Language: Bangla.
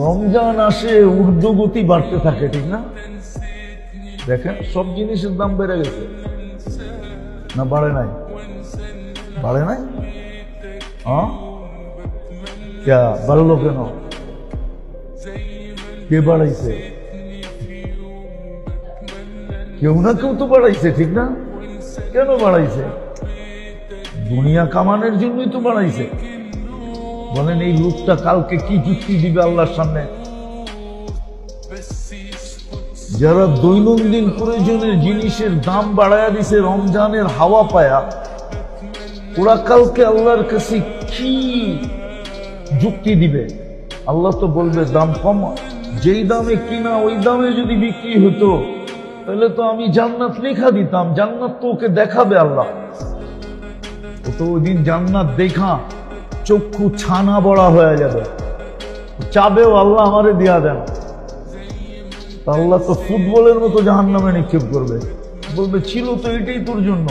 রমজান আসে ঊর্ধ্বগতি বাড়তে থাকে, ঠিক না? দেখেন সব জিনিসের দাম বেড়ে গেছে না বাড়ে নাই? বাড়ে নাই? বাড়লো কেন? কে বাড়াইছে? কেউ না কেউ তো বাড়াইছে, ঠিক না? কেন বাড়াইছে? দুনিয়া কামানোর জন্যই তো বাড়াইছে। বলেন এই লোকটা কালকে কি যুক্তি দিবে আল্লাহর সামনে? যারা দৈনন্দিন প্রয়োজনের জিনিসের দাম বাড়ায়া দিছে রমজানের হাওয়া পায়া, ওরা কালকে আল্লাহর কাছে কি যুক্তি দিবে? আল্লাহ তো বলবে দাম কম, যেই দামে কিনা ওই দামে যদি বিক্রি হতো তাহলে তো আমি জান্নাত লেখা দিতাম। জান্নাত তো ওকে দেখাবে আল্লাহ, ও তো ওই দিন জান্নাত দেখা চক্ষু ছানা বড়া হয়ে যাবে, চাবেও আল্লাহ আমারে দিয়া দেন। আল্লাহ তো ফুটবলের মতো জাহান্নামে নিক্ষেপ করবে, বলবে ছিল তো এটাই তোর জন্য।